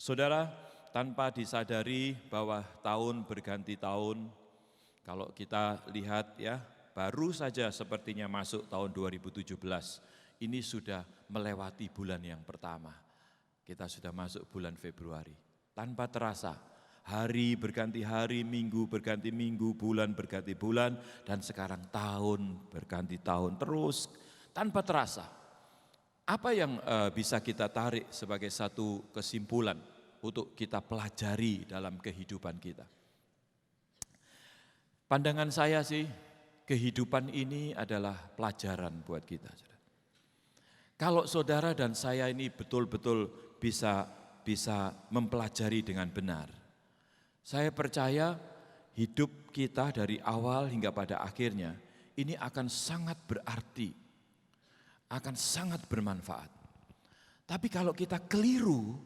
Saudara, tanpa disadari bahwa tahun berganti tahun, kalau kita lihat ya, baru saja sepertinya masuk tahun 2017, ini sudah melewati bulan yang pertama. Kita sudah masuk bulan Februari. Tanpa terasa, hari berganti hari, minggu berganti minggu, bulan berganti bulan, dan sekarang tahun berganti tahun terus tanpa terasa. Apa yang bisa kita tarik sebagai satu kesimpulan untuk kita pelajari dalam kehidupan kita? Pandangan saya sih, kehidupan ini adalah pelajaran buat kita. Kalau saudara dan saya ini betul-betul bisa mempelajari dengan benar, saya percaya hidup kita dari awal hingga pada akhirnya ini akan sangat berarti, akan sangat bermanfaat. Tapi kalau kita keliru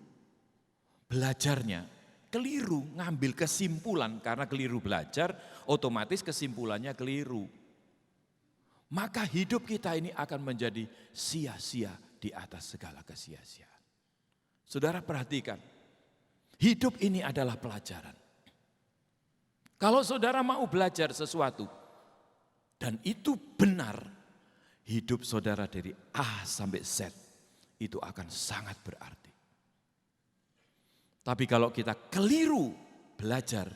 belajarnya, keliru ngambil kesimpulan, karena keliru belajar, otomatis kesimpulannya keliru. Maka hidup kita ini akan menjadi sia-sia di atas segala kesia-siaan. Saudara perhatikan, hidup ini adalah pelajaran. Kalau saudara mau belajar sesuatu, dan itu benar, hidup saudara dari A sampai Z, itu akan sangat berarti. Tapi kalau kita keliru belajar,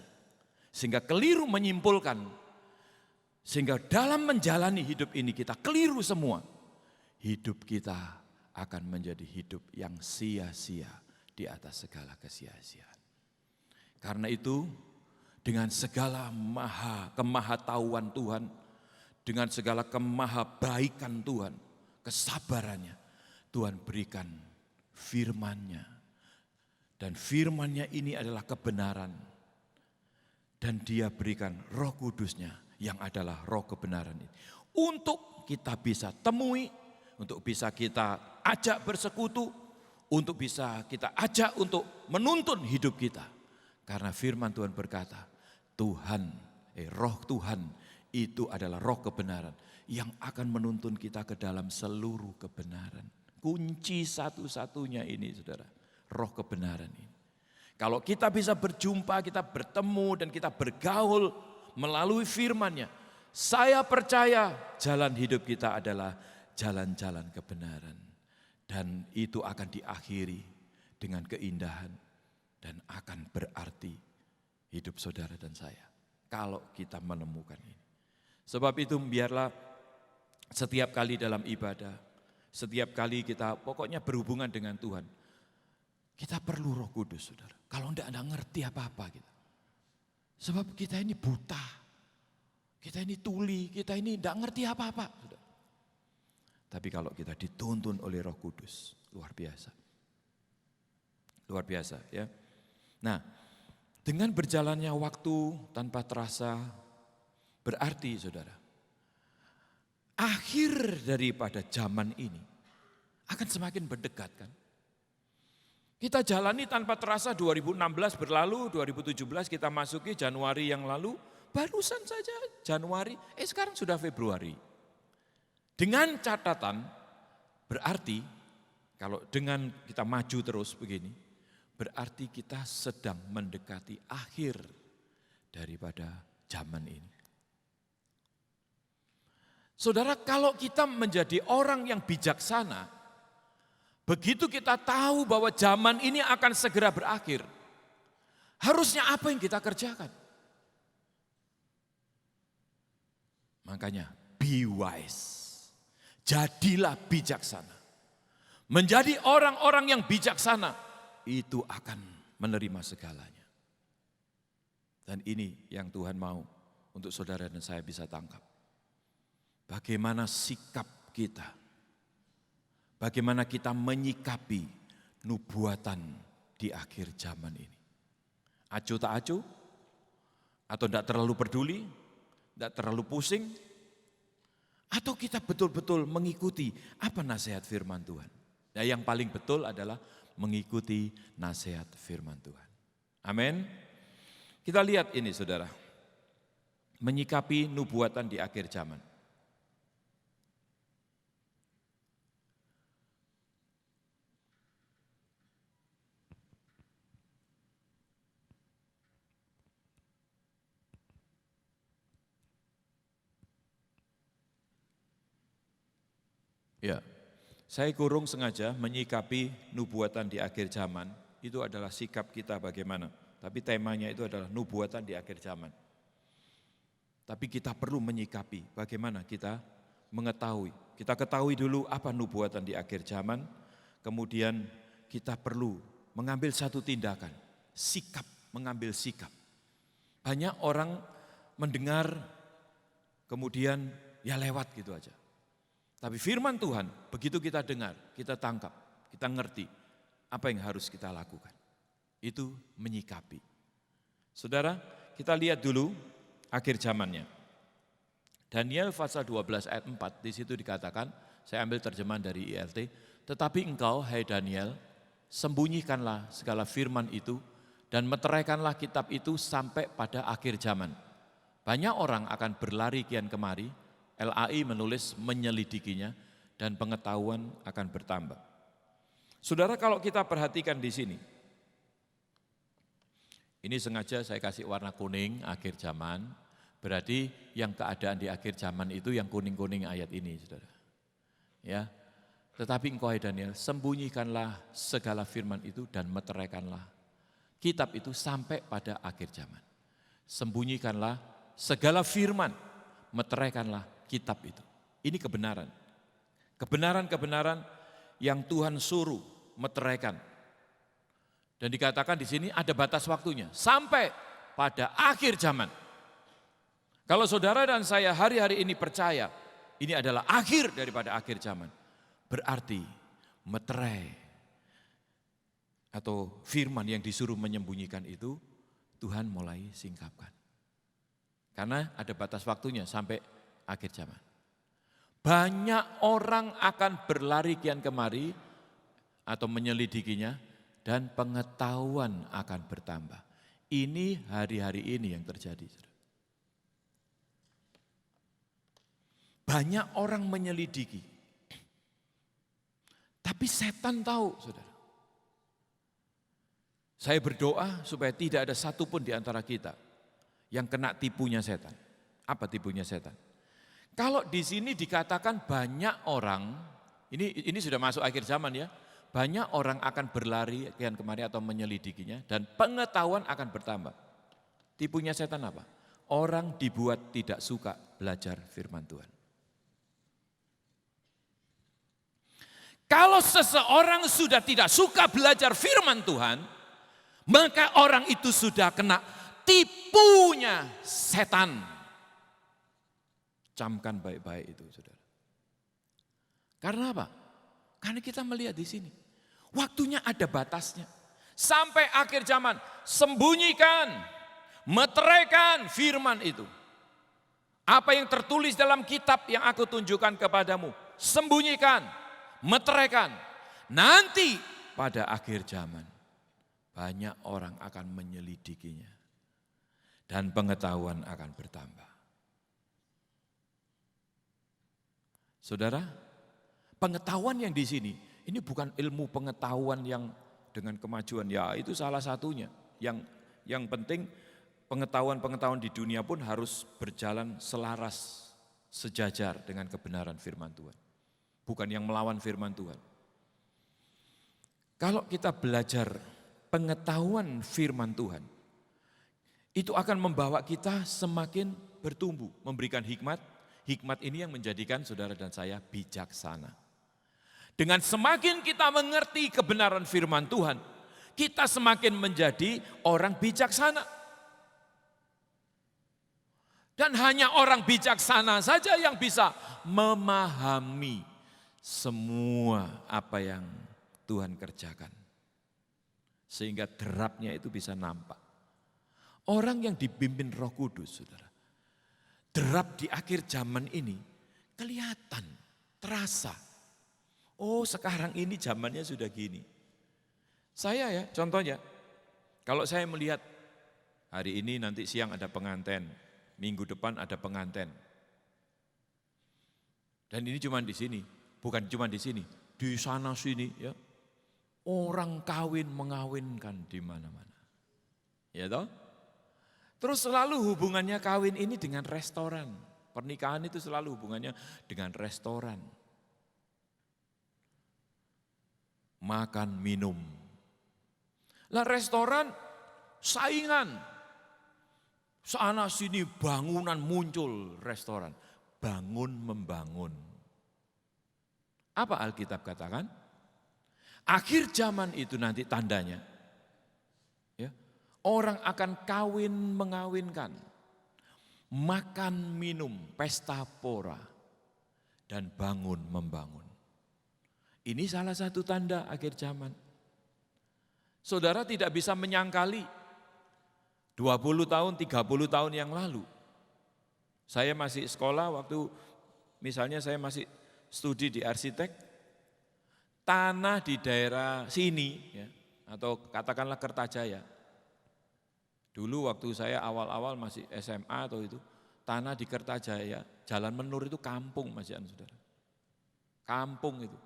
sehingga keliru menyimpulkan, sehingga dalam menjalani hidup ini kita keliru semua, hidup kita akan menjadi hidup yang sia-sia di atas segala kesia-siaan. Karena itu, dengan segala kemahatauan Tuhan, dengan segala kemahabaikan Tuhan, kesabarannya, Tuhan berikan firman-Nya. Dan firman-Nya ini adalah kebenaran. Dan Dia berikan Roh Kudus-Nya yang adalah roh kebenaran ini. Untuk kita bisa temui, untuk bisa kita ajak bersekutu, untuk bisa kita ajak untuk menuntun hidup kita. Karena firman Tuhan berkata, roh Tuhan itu adalah roh kebenaran yang akan menuntun kita ke dalam seluruh kebenaran. Kunci satu-satunya ini saudara, roh kebenaran ini. Kalau kita bisa berjumpa, kita bertemu dan kita bergaul melalui firman-Nya, saya percaya jalan hidup kita adalah jalan-jalan kebenaran. Dan itu akan diakhiri dengan keindahan dan akan berarti hidup saudara dan saya kalau kita menemukan ini. Sebab itu biarlah setiap kali dalam ibadah, setiap kali kita pokoknya berhubungan dengan Tuhan, kita perlu Roh Kudus, saudara. Kalau enggak ngerti apa-apa kita. Sebab kita ini buta, kita ini tuli, kita ini enggak ngerti apa-apa. Saudara. Tapi kalau kita dituntun oleh Roh Kudus, luar biasa. Luar biasa ya. Nah, dengan berjalannya waktu tanpa terasa, berarti saudara, akhir daripada zaman ini akan semakin berdekat kan. Kita jalani tanpa terasa 2016 berlalu, 2017 kita masuki Januari yang lalu, barusan saja Januari, sekarang sudah Februari. Dengan catatan, berarti kalau dengan kita maju terus begini, berarti kita sedang mendekati akhir daripada zaman ini. Saudara, kalau kita menjadi orang yang bijaksana, begitu kita tahu bahwa zaman ini akan segera berakhir, harusnya apa yang kita kerjakan? Makanya be wise, jadilah bijaksana. Menjadi orang-orang yang bijaksana, itu akan menerima segalanya. Dan ini yang Tuhan mau untuk saudara dan saya bisa tangkap. Bagaimana sikap kita, bagaimana kita menyikapi nubuatan di akhir zaman ini. Acuh tak acuh, atau tidak terlalu peduli, tidak terlalu pusing, atau kita betul-betul mengikuti apa nasihat firman Tuhan. Nah, yang paling betul adalah mengikuti nasihat firman Tuhan. Amin. Kita lihat ini saudara, menyikapi nubuatan di akhir zaman. Ya, saya kurung sengaja menyikapi nubuatan di akhir zaman, itu adalah sikap kita bagaimana. Tapi temanya itu adalah nubuatan di akhir zaman. Tapi kita perlu menyikapi bagaimana kita mengetahui. Kita ketahui dulu apa nubuatan di akhir zaman, kemudian kita perlu mengambil satu tindakan, sikap, mengambil sikap. Banyak orang mendengar, kemudian ya lewat gitu aja. Tapi firman Tuhan, begitu kita dengar, kita tangkap, kita ngerti apa yang harus kita lakukan. Itu menyikapi. Saudara, kita lihat dulu akhir zamannya. Daniel pasal 12 ayat 4, di situ dikatakan, saya ambil terjemahan dari ILT, tetapi engkau, hai Daniel, sembunyikanlah segala firman itu dan meteraikanlah kitab itu sampai pada akhir zaman. Banyak orang akan berlari kian kemari, LAI menulis menyelidikinya dan pengetahuan akan bertambah. Saudara, kalau kita perhatikan di sini, ini sengaja saya kasih warna kuning akhir zaman, berarti yang keadaan di akhir zaman itu yang kuning-kuning ayat ini, saudara. Ya, tetapi engkau hai Daniel, sembunyikanlah segala firman itu dan meteraikanlah kitab itu sampai pada akhir zaman. Sembunyikanlah segala firman, meteraikanlah kitab itu. Ini kebenaran. Kebenaran-kebenaran yang Tuhan suruh meteraikan. Dan dikatakan di sini ada batas waktunya sampai pada akhir zaman. Kalau saudara dan saya hari-hari ini percaya ini adalah akhir daripada akhir zaman, berarti meterai atau firman yang disuruh menyembunyikan itu Tuhan mulai singkapkan. Karena ada batas waktunya sampai akhir zaman. Banyak orang akan berlari kian kemari atau menyelidikinya dan pengetahuan akan bertambah. Ini hari-hari ini yang terjadi. Banyak orang menyelidiki. Tapi setan tahu, saudara. Saya berdoa supaya tidak ada satupun di antara kita yang kena tipunya setan. Apa tipunya setan? Kalau di sini dikatakan banyak orang, ini sudah masuk akhir zaman ya, banyak orang akan berlari kian kemari atau menyelidikinya dan pengetahuan akan bertambah. Tipunya setan apa? Orang dibuat tidak suka belajar firman Tuhan. Kalau seseorang sudah tidak suka belajar firman Tuhan, maka orang itu sudah kena tipunya setan. Camkan baik-baik itu, saudara. Karena apa? Karena kita melihat di sini, waktunya ada batasnya. Sampai akhir zaman, sembunyikan, meteraikan firman itu. Apa yang tertulis dalam kitab yang aku tunjukkan kepadamu, sembunyikan, meteraikan. Nanti pada akhir zaman, banyak orang akan menyelidikinya. Dan pengetahuan akan bertambah. Saudara, pengetahuan yang di sini, ini bukan ilmu pengetahuan yang dengan kemajuan, ya itu salah satunya. Yang penting pengetahuan-pengetahuan di dunia pun harus berjalan selaras, sejajar dengan kebenaran firman Tuhan. Bukan yang melawan firman Tuhan. Kalau kita belajar pengetahuan firman Tuhan, itu akan membawa kita semakin bertumbuh, memberikan hikmat. Hikmat ini yang menjadikan saudara dan saya bijaksana. Dengan semakin kita mengerti kebenaran firman Tuhan, kita semakin menjadi orang bijaksana. Dan hanya orang bijaksana saja yang bisa memahami semua apa yang Tuhan kerjakan. Sehingga derapnya itu bisa nampak. Orang yang dipimpin Roh Kudus, saudara, derap di akhir zaman ini kelihatan, terasa. Oh, sekarang ini zamannya sudah gini. Saya ya, contohnya, kalau saya melihat hari ini nanti siang ada pengantin, minggu depan ada pengantin. Dan ini cuma di sini, bukan cuma di sini, di sana sini ya. Orang kawin mengawinkan di mana-mana. Ya toh? Terus selalu hubungannya kawin ini dengan restoran. Pernikahan itu selalu hubungannya dengan restoran. makan, minum. Lah restoran saingan. Sana sini bangunan muncul restoran. Bangun membangun. Apa Alkitab katakan? Akhir zaman itu nanti tandanya. Ya, orang akan kawin mengawinkan. Makan minum, pesta pora. Dan bangun membangun. Ini salah satu tanda akhir zaman. Saudara tidak bisa menyangkali 20 tahun, 30 tahun yang lalu. Saya masih sekolah waktu misalnya saya masih studi di arsitek, tanah di daerah sini ya, atau katakanlah Kertajaya. Dulu waktu saya awal-awal masih SMA atau itu, tanah di Kertajaya, Jalan Menur itu kampung Mas Jan, saudara. Kampung itu.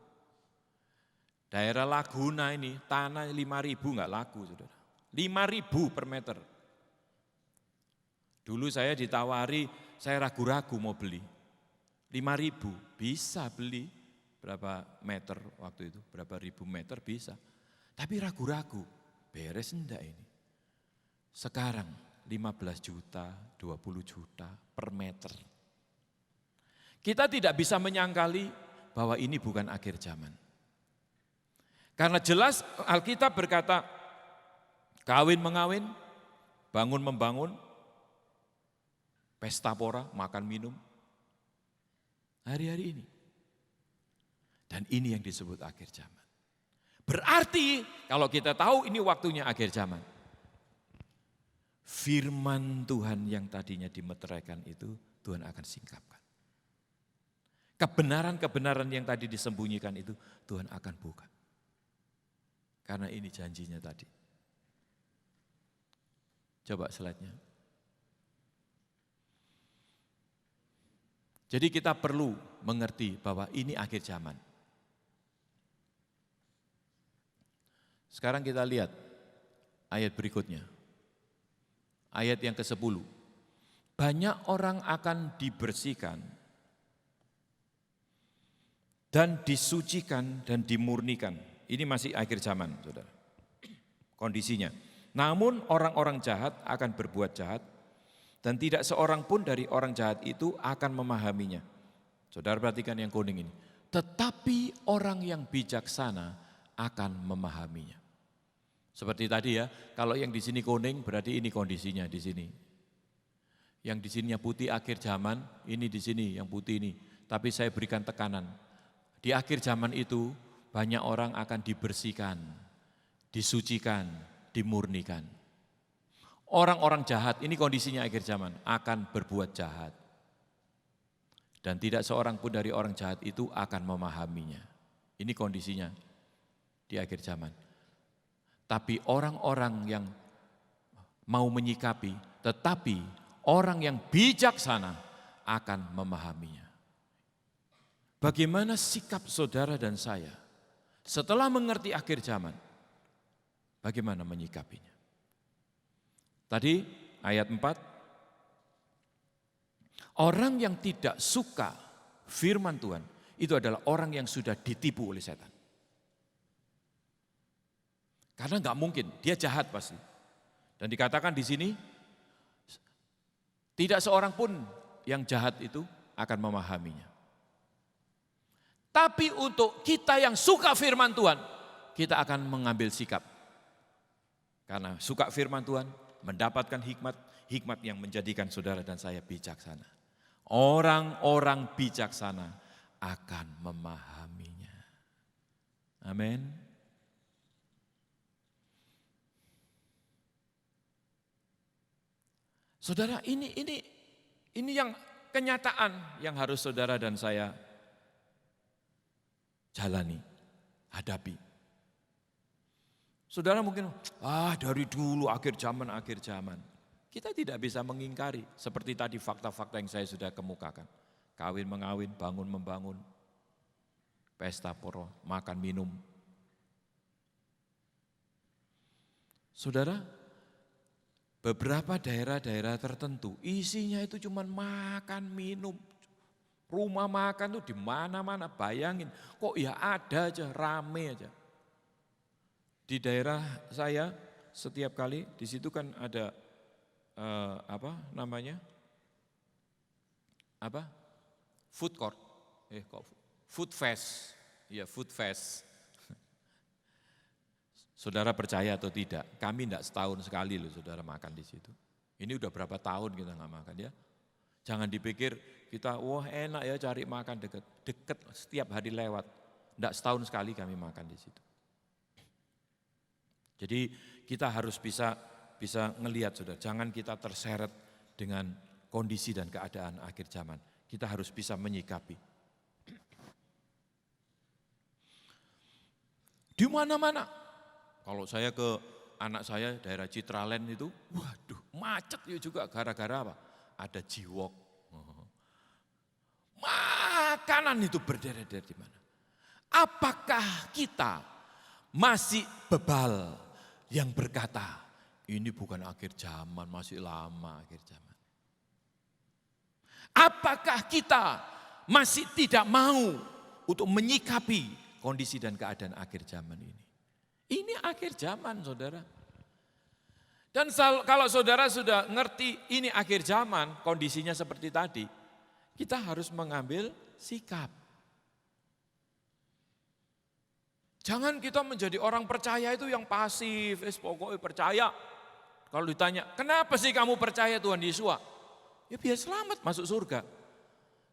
Daerah Laguna ini tanah 5.000 enggak laku, saudara. 5.000 per meter. Dulu saya ditawari, saya ragu-ragu mau beli. 5.000 bisa beli berapa meter waktu itu, berapa ribu meter bisa. Tapi ragu-ragu, beres enggak ini. Sekarang 15 juta, 20 juta per meter. Kita tidak bisa menyangkali bahwa ini bukan akhir zaman. Karena jelas Alkitab berkata, kawin mengawin, bangun membangun, pesta pora, makan minum, hari-hari ini. Dan ini yang disebut akhir zaman. Berarti kalau kita tahu ini waktunya akhir zaman, firman Tuhan yang tadinya dimeteraikan itu Tuhan akan singkapkan. Kebenaran-kebenaran yang tadi disembunyikan itu Tuhan akan buka. Karena ini janjinya tadi. Coba slide-nya. Jadi kita perlu mengerti bahwa ini akhir zaman. Sekarang kita lihat ayat berikutnya. Ayat yang ke-10. Banyak orang akan dibersihkan dan disucikan dan dimurnikan. Ini masih akhir zaman, saudara. Kondisinya. Namun orang-orang jahat akan berbuat jahat dan tidak seorang pun dari orang jahat itu akan memahaminya. Saudara perhatikan yang kuning ini. Tetapi orang yang bijaksana akan memahaminya. Seperti tadi ya, kalau yang di sini kuning berarti ini kondisinya di sini. Yang di sininya putih akhir zaman, ini di sini yang putih ini. Tapi saya berikan tekanan. Di akhir zaman itu banyak orang akan dibersihkan, disucikan, dimurnikan. Orang-orang jahat, ini kondisinya akhir zaman, akan berbuat jahat. Dan tidak seorang pun dari orang jahat itu akan memahaminya. Ini kondisinya di akhir zaman. Tapi orang-orang yang mau menyikapi, tetapi orang yang bijaksana akan memahaminya. Bagaimana sikap saudara dan saya setelah mengerti akhir zaman? Bagaimana menyikapinya? Tadi ayat 4, orang yang tidak suka firman Tuhan itu adalah orang yang sudah ditipu oleh setan. Karena enggak mungkin, dia jahat pasti. Dan dikatakan di sini, tidak seorang pun yang jahat itu akan memahaminya. Tapi untuk kita yang suka firman Tuhan, kita akan mengambil sikap. Karena suka firman Tuhan, mendapatkan hikmat yang menjadikan saudara dan saya bijaksana. Orang-orang bijaksana akan memahaminya. Amin. Saudara, ini yang kenyataan yang harus saudara dan saya jalani, hadapi. Saudara mungkin, dari dulu akhir zaman. Kita tidak bisa mengingkari seperti tadi fakta-fakta yang saya sudah kemukakan. Kawin mengawin, bangun membangun, pesta pora, makan minum. Saudara, beberapa daerah-daerah tertentu isinya itu cuma makan minum. Rumah makan tuh di mana-mana, bayangin. Kok ya ada aja, rame aja. Di daerah saya setiap kali di situ kan ada food court, food fest, ya food fest. Saudara percaya atau tidak? Kami tidak setahun sekali loh saudara makan di situ. Ini udah berapa tahun kita nggak makan ya? Jangan dipikir kita wah enak ya cari makan deket setiap hari lewat. Tidak setahun sekali kami makan di situ. Jadi kita harus bisa ngelihat saudara, jangan kita terseret dengan kondisi dan keadaan akhir zaman. Kita harus bisa menyikapi. Di mana-mana, kalau saya ke anak saya daerah Citraland itu, waduh macet ya juga gara-gara apa? Ada jiwok. Makanan itu berderet-deret di mana? Apakah kita masih bebal yang berkata, ini bukan akhir zaman, masih lama akhir zaman. Apakah kita masih tidak mau untuk menyikapi kondisi dan keadaan akhir zaman ini? Ini akhir zaman saudara. Dan kalau saudara sudah ngerti ini akhir zaman, kondisinya seperti tadi, kita harus mengambil sikap. Jangan kita menjadi orang percaya itu yang pasif, pokoknya percaya. Kalau ditanya, kenapa sih kamu percaya Tuhan Yesus? Ya biar selamat masuk surga.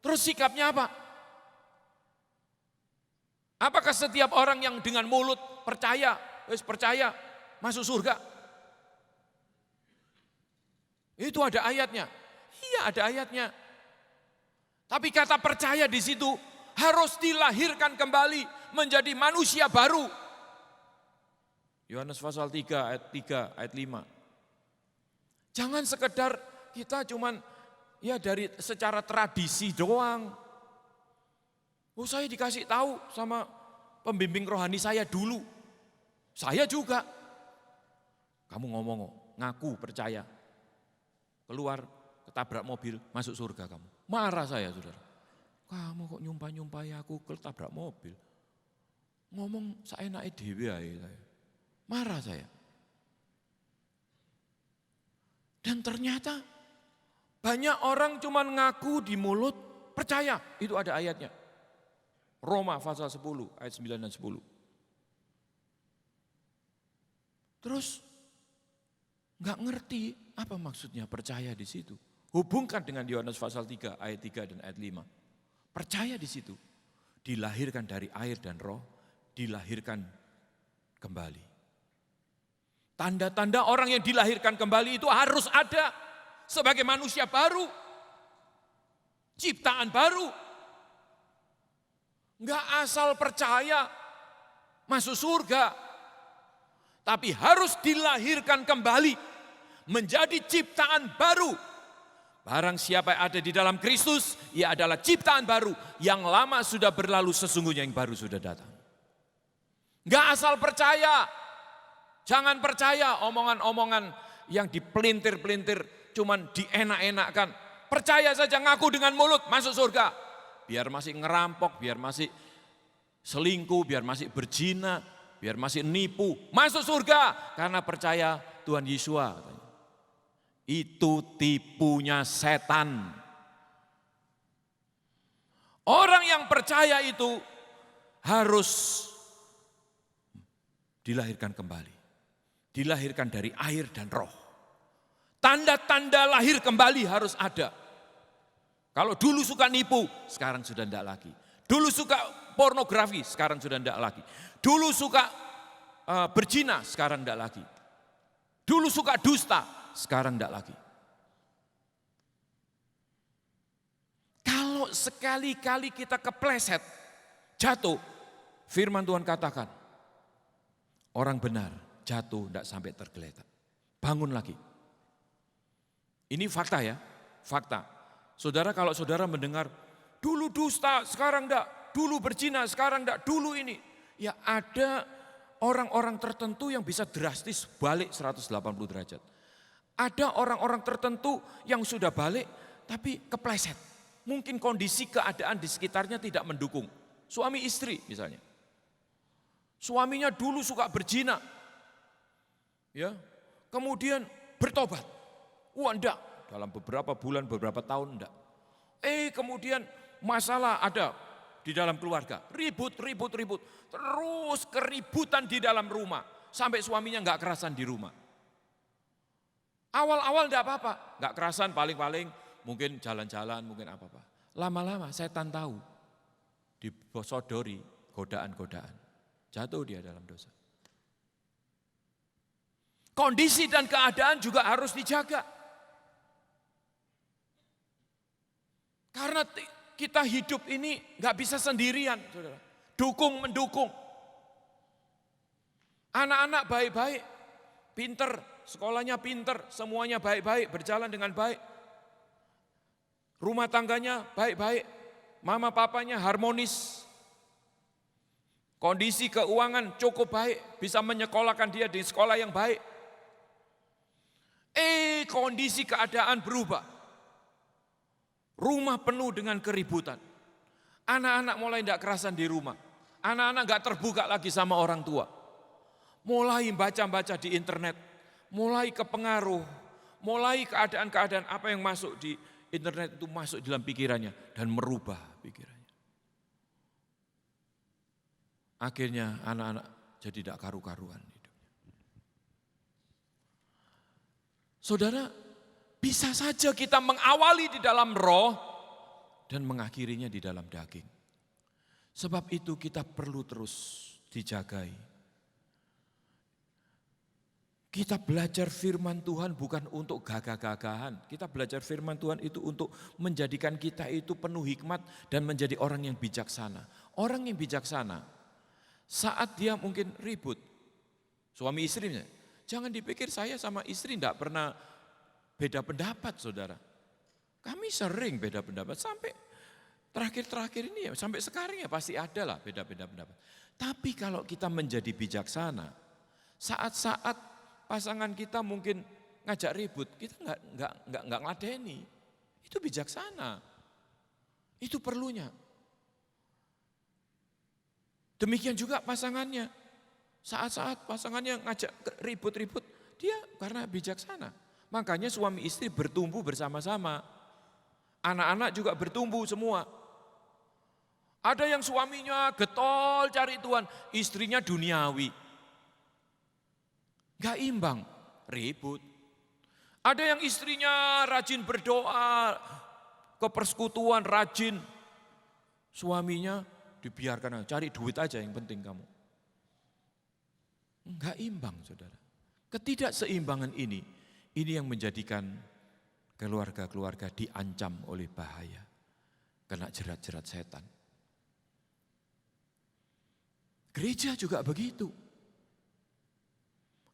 Terus sikapnya apa? Apakah setiap orang yang dengan mulut percaya masuk surga? Itu ada ayatnya. Iya ada ayatnya. Tapi kata percaya di situ harus dilahirkan kembali menjadi manusia baru. Yohanes pasal 3 ayat 3 ayat 5. Jangan sekedar kita cuman ya dari secara tradisi doang. Oh saya dikasih tahu sama pembimbing rohani saya dulu. Saya juga. Kamu ngomong ngaku percaya. Keluar ketabrak mobil masuk surga kamu. Marah saya saudara. Kamu kok nyumpah-nyumpahi aku ketabrak mobil. Ngomong saenake dhewe ae saya. Marah saya. Dan ternyata banyak orang cuma ngaku di mulut percaya. Itu ada ayatnya. Roma pasal 10 ayat 9 dan 10. Terus enggak ngerti apa maksudnya percaya di situ. Hubungkan dengan Yohanes pasal 3 ayat 3 dan ayat 5. Percaya di situ. Dilahirkan dari air dan roh, dilahirkan kembali. Tanda-tanda orang yang dilahirkan kembali itu harus ada sebagai manusia baru. Ciptaan baru. Enggak asal percaya masuk surga. Tapi harus dilahirkan kembali menjadi ciptaan baru. Barang siapa yang ada di dalam Kristus, ia adalah ciptaan baru. Yang lama sudah berlalu, sesungguhnya yang baru sudah datang. Enggak asal percaya. Jangan percaya omongan-omongan yang dipelintir-pelintir, cuman dienak-enakkan. Percaya saja ngaku dengan mulut, masuk surga. Biar masih ngerampok, biar masih selingkuh, biar masih berzina, biar masih nipu. Masuk surga karena percaya Tuhan Yesus. Itu tipunya setan. Orang yang percaya itu harus dilahirkan kembali. Dilahirkan dari air dan roh. Tanda-tanda lahir kembali harus ada. Kalau dulu suka nipu, sekarang sudah tidak lagi. Dulu suka pornografi, sekarang sudah tidak lagi. Dulu suka berzina, sekarang tidak lagi. Dulu suka dusta, sekarang tidak lagi. Kalau sekali-kali kita kepleset, jatuh, firman Tuhan katakan, orang benar jatuh tidak sampai tergeletak. Bangun lagi. Ini fakta ya, fakta. Saudara kalau saudara mendengar, dulu dusta, sekarang enggak, dulu berzina, sekarang enggak, dulu ini. Ya ada orang-orang tertentu yang bisa drastis balik 180 derajat. Ada orang-orang tertentu yang sudah balik tapi kepleset. Mungkin kondisi keadaan di sekitarnya tidak mendukung. Suami istri misalnya. Suaminya dulu suka berzina, Ya, kemudian bertobat. Wah enggak, dalam beberapa bulan, beberapa tahun enggak. Kemudian masalah ada di dalam keluarga, ribut. Terus keributan di dalam rumah, sampai suaminya enggak kerasan di rumah. Awal-awal enggak apa-apa, enggak kerasan paling-paling mungkin jalan-jalan, mungkin apa-apa. Lama-lama setan tahu, dibosodori godaan-godaan, jatuh dia dalam dosa. Kondisi dan keadaan juga harus dijaga. Karena kita hidup ini nggak bisa sendirian, saudara. Dukung mendukung. Anak-anak baik-baik, pinter, sekolahnya pinter, semuanya baik-baik, berjalan dengan baik. Rumah tangganya baik-baik, mama papanya harmonis. Kondisi keuangan cukup baik, bisa menyekolahkan dia di sekolah yang baik. Kondisi keadaan berubah. Rumah penuh dengan keributan. Anak-anak mulai tidak kerasan di rumah. Anak-anak gak terbuka lagi sama orang tua. Mulai baca-baca di internet. Mulai kepengaruh. Mulai keadaan-keadaan apa yang masuk di internet itu masuk dalam pikirannya. Dan merubah pikirannya. Akhirnya anak-anak jadi tidak karu-karuan. Saudara, bisa saja kita mengawali di dalam roh dan mengakhirinya di dalam daging. Sebab itu kita perlu terus dijagai. Kita belajar firman Tuhan bukan untuk gagah-gagahan. Kita belajar firman Tuhan itu untuk menjadikan kita itu penuh hikmat dan menjadi orang yang bijaksana. Orang yang bijaksana saat dia mungkin ribut, suami istrinya, jangan dipikir saya sama istri tidak pernah beda pendapat, saudara. Kami sering beda pendapat sampai terakhir-terakhir ini ya, sampai sekarang ya pasti ada lah beda-beda pendapat. Tapi kalau kita menjadi bijaksana, saat-saat pasangan kita mungkin ngajak ribut, kita nggak ngeladeni. Itu bijaksana. Itu perlunya. Demikian juga pasangannya. Saat-saat pasangannya ngajak ribut-ribut, dia karena bijaksana. Makanya suami istri bertumbuh bersama-sama. Anak-anak juga bertumbuh semua. Ada yang suaminya getol cari Tuhan, istrinya duniawi. Gak imbang, ribut. Ada yang istrinya rajin berdoa, ke persekutuan rajin. Suaminya dibiarkan, cari duit aja yang penting kamu. Enggak imbang, saudara. Ketidakseimbangan ini yang menjadikan keluarga-keluarga diancam oleh bahaya. Kena jerat-jerat setan. Gereja juga begitu.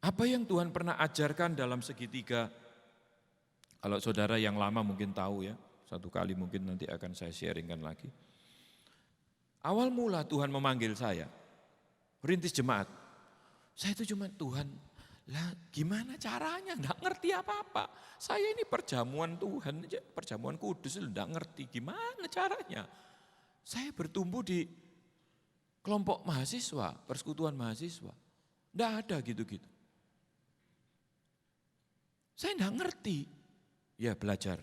Apa yang Tuhan pernah ajarkan dalam segitiga, kalau saudara yang lama mungkin tahu ya, satu kali mungkin nanti akan saya sharingkan lagi. Awal mula Tuhan memanggil saya, rintis jemaat. Saya itu cuma Tuhan, lah gimana caranya, enggak ngerti apa-apa. Saya ini perjamuan Tuhan, perjamuan kudus, enggak ngerti gimana caranya. Saya bertumbuh di kelompok mahasiswa, persekutuan mahasiswa. Enggak ada gitu-gitu. Saya enggak ngerti. Ya belajar.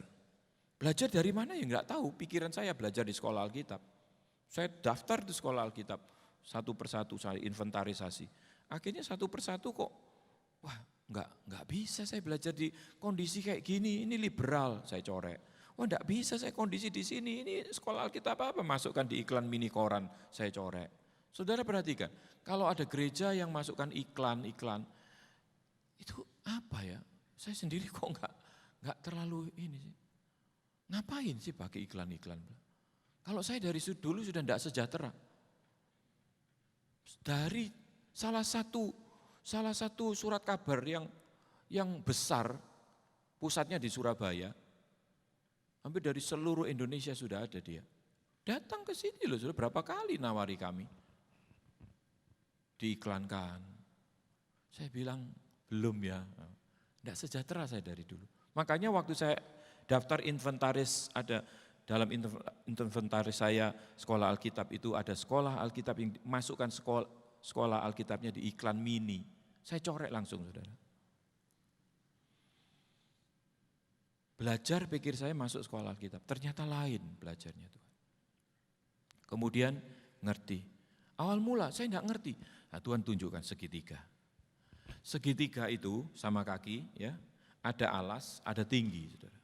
Belajar dari mana ya enggak tahu, pikiran saya belajar di sekolah Alkitab. Saya daftar di sekolah Alkitab, satu persatu saya inventarisasi. Akhirnya satu persatu kok, wah enggak bisa saya belajar di kondisi kayak gini, ini liberal saya corek. Wah enggak bisa saya kondisi di sini, ini sekolah Alkitab apa, masukkan di iklan mini koran, saya corek. Saudara perhatikan, kalau ada gereja yang masukkan iklan-iklan, itu apa ya? Saya sendiri kok enggak terlalu ini sih. Ngapain sih pakai iklan-iklan? Kalau saya dari dulu sudah enggak sejahtera. Dari salah satu surat kabar yang besar, pusatnya di Surabaya, hampir dari seluruh Indonesia sudah ada dia. Datang ke sini loh, sudah berapa kali nawari kami. Diiklankan. Saya bilang, belum ya. Enggak sejahtera saya dari dulu. Makanya waktu saya daftar inventaris, ada dalam inventaris saya sekolah Alkitab itu ada sekolah Alkitab yang masukkan sekolah Alkitabnya di iklan mini. Saya corek langsung, saudara. Belajar pikir saya masuk sekolah Alkitab, ternyata lain belajarnya Tuhan. Kemudian ngerti. Awal mula saya enggak ngerti. Nah, Tuhan tunjukkan segitiga. Segitiga itu sama kaki ya, ada alas, ada tinggi, Saudara.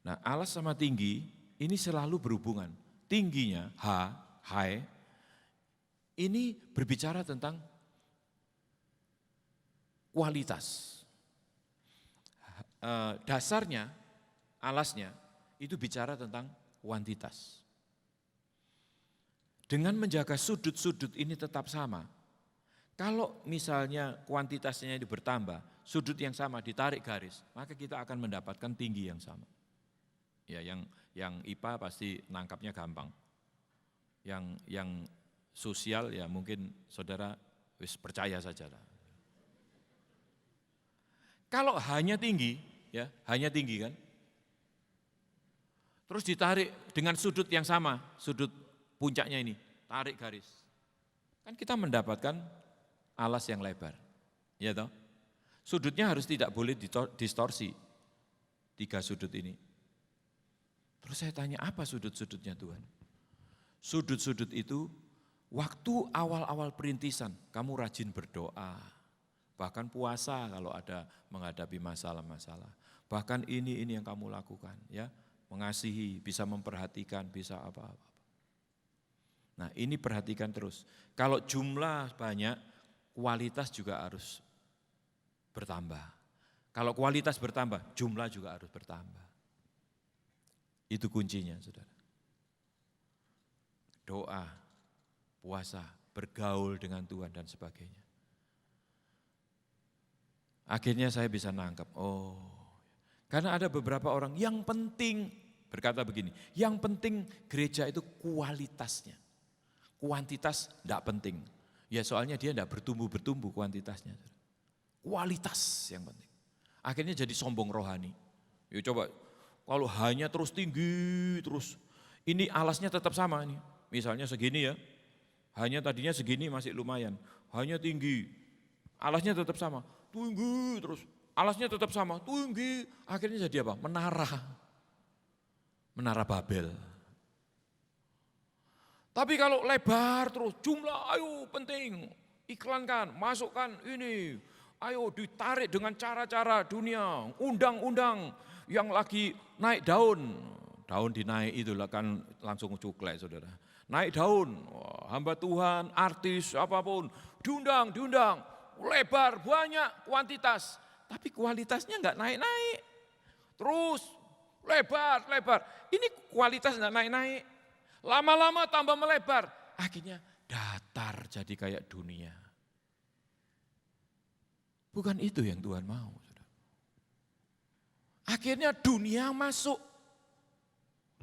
Nah, alas sama tinggi ini selalu berhubungan. Tingginya high ini berbicara tentang kualitas. Dasarnya, alasnya itu bicara tentang kuantitas. Dengan menjaga sudut-sudut ini tetap sama. Kalau misalnya kuantitasnya itu bertambah, sudut yang sama ditarik garis, maka kita akan mendapatkan tinggi yang sama. Ya, yang IPA pasti nangkapnya gampang. Yang sosial ya mungkin saudara wis percaya saja lah. Kalau hanya tinggi, ya hanya tinggi kan, terus ditarik dengan sudut yang sama, sudut puncaknya ini, tarik garis. Kan kita mendapatkan alas yang lebar, ya toh? Sudutnya harus tidak boleh distorsi, 3 sudut ini. Terus saya tanya, apa sudut-sudutnya Tuhan? Sudut-sudut itu, waktu awal-awal perintisan, kamu rajin berdoa, bahkan puasa kalau ada menghadapi masalah-masalah. Bahkan ini yang kamu lakukan, ya, mengasihi, bisa memperhatikan, bisa apa-apa. Nah, ini perhatikan terus. Kalau jumlah banyak, kualitas juga harus bertambah. Kalau kualitas bertambah, jumlah juga harus bertambah. Itu kuncinya, Saudara. Doa, puasa, bergaul dengan Tuhan dan sebagainya. Akhirnya saya bisa nangkep, karena ada beberapa orang yang penting berkata begini, yang penting gereja itu kualitasnya. Kuantitas tidak penting. Ya soalnya dia tidak bertumbuh kuantitasnya. Kualitas yang penting. Akhirnya jadi sombong rohani. Ya coba, kalau hanya terus tinggi, terus ini alasnya tetap sama nih. Misalnya segini ya, hanya tadinya segini masih lumayan. Hanya tinggi, alasnya tetap sama. Tinggi terus, alasnya tetap sama, tinggi. Akhirnya jadi apa? Menara Babel. Tapi kalau lebar terus, jumlah ayo penting, iklankan, masukkan ini, ayo ditarik dengan cara-cara dunia, undang-undang yang lagi naik daun dinaik itulah kan langsung cuklek saudara. Naik daun, hamba Tuhan, artis, apapun, diundang, lebar, banyak, kuantitas. Tapi kualitasnya enggak naik-naik, terus lebar, ini kualitas enggak naik-naik. Lama-lama tambah melebar, akhirnya datar jadi kayak dunia. Bukan itu yang Tuhan mau. Saudara. Akhirnya dunia masuk,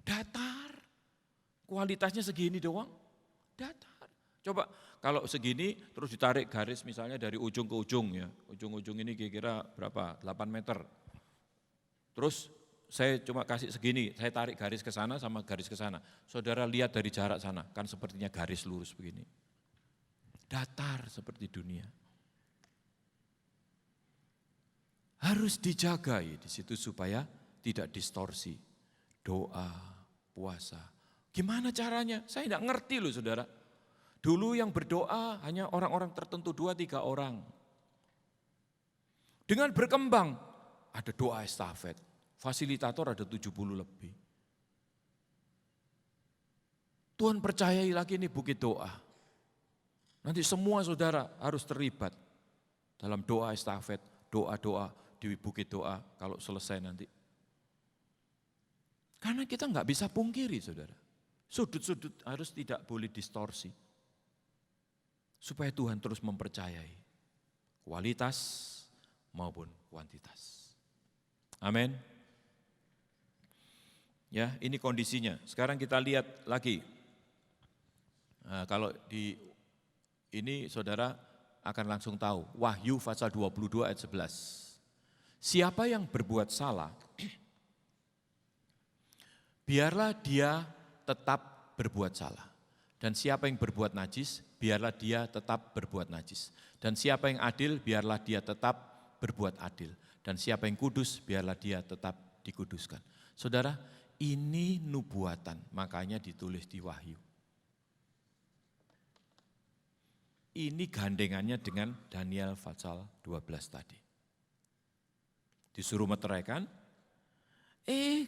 datar. Kualitasnya segini doang, datar. Coba kalau segini terus ditarik garis misalnya dari ujung ke ujung ya. Ujung-ujung ini kira-kira berapa? 8 meter. Terus saya cuma kasih segini, saya tarik garis ke sana sama garis ke sana. Saudara lihat dari jarak sana, kan sepertinya garis lurus begini. Datar seperti dunia. Harus dijaga di situ supaya tidak distorsi. Doa, puasa. Gimana caranya? Saya tidak ngerti loh saudara. Dulu yang berdoa hanya orang-orang tertentu 2-3 orang. Dengan berkembang, ada doa estafet. Fasilitator ada 70 lebih. Tuhan percayai lagi ini bukit doa. Nanti semua saudara harus terlibat dalam doa estafet, doa-doa di bukit doa kalau selesai nanti. Karena kita nggak bisa pungkiri saudara. Sudut-sudut harus tidak boleh distorsi. Supaya Tuhan terus mempercayai kualitas maupun kuantitas. Amin. Ya, ini kondisinya. Sekarang kita lihat lagi. Nah, kalau di ini saudara akan langsung tahu. Wahyu pasal 22 ayat 11. Siapa yang berbuat salah, biarlah dia tetap berbuat salah. Dan siapa yang berbuat najis, biarlah dia tetap berbuat najis. Dan siapa yang adil, biarlah dia tetap berbuat adil. Dan siapa yang kudus, biarlah dia tetap dikuduskan. Saudara, ini nubuatan, makanya ditulis di Wahyu. Ini gandengannya dengan Daniel pasal 12 tadi. Disuruh meteraikan,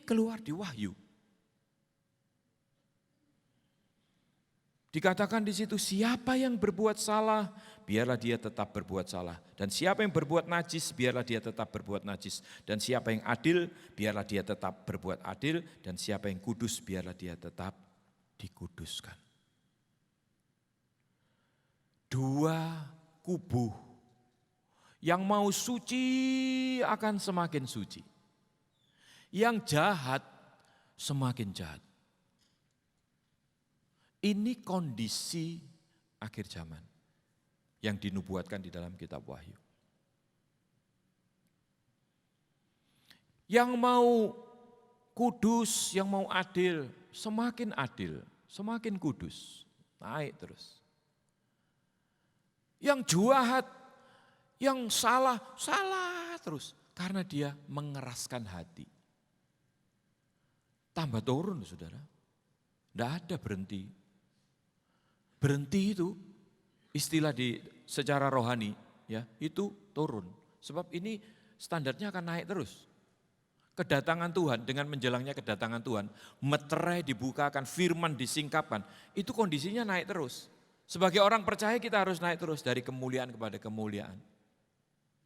keluar di Wahyu. Dikatakan di situ, siapa yang berbuat salah, biarlah dia tetap berbuat salah. Dan siapa yang berbuat najis, biarlah dia tetap berbuat najis. Dan siapa yang adil, biarlah dia tetap berbuat adil. Dan siapa yang kudus, biarlah dia tetap dikuduskan. Dua kubu. Yang mau suci akan semakin suci. Yang jahat semakin jahat. Ini kondisi akhir zaman yang dinubuatkan di dalam kitab Wahyu. Yang mau kudus, yang mau adil, semakin kudus, naik terus. Yang jahat, yang salah terus. Karena dia mengeraskan hati. Tambah turun, saudara. Tidak ada berhenti. Berhenti itu istilah secara rohani, ya itu turun. Sebab ini standarnya akan naik terus. Kedatangan Tuhan, dengan menjelangnya kedatangan Tuhan, meterai dibukakan, firman disingkapkan, itu kondisinya naik terus. Sebagai orang percaya kita harus naik terus dari kemuliaan kepada kemuliaan.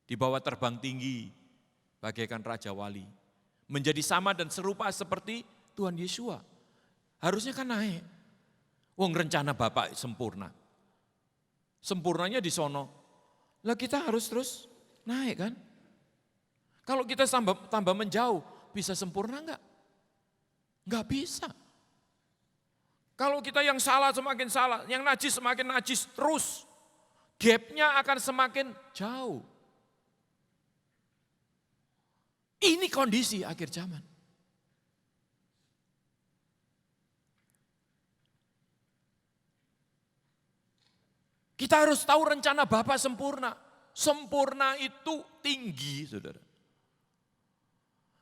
Dibawa terbang tinggi, bagaikan Raja Wali. Menjadi sama dan serupa seperti Tuhan Yesua. Harusnya kan naik. Wong rencana Bapak sempurna. Sempurnanya di sono. Lah kita harus terus naik kan? Kalau kita tambah menjauh, bisa sempurna enggak? Enggak bisa. Kalau kita yang salah semakin salah, yang najis semakin najis terus, gapnya akan semakin jauh. Ini kondisi akhir zaman. Kita harus tahu rencana Bapa sempurna. Sempurna itu tinggi, saudara.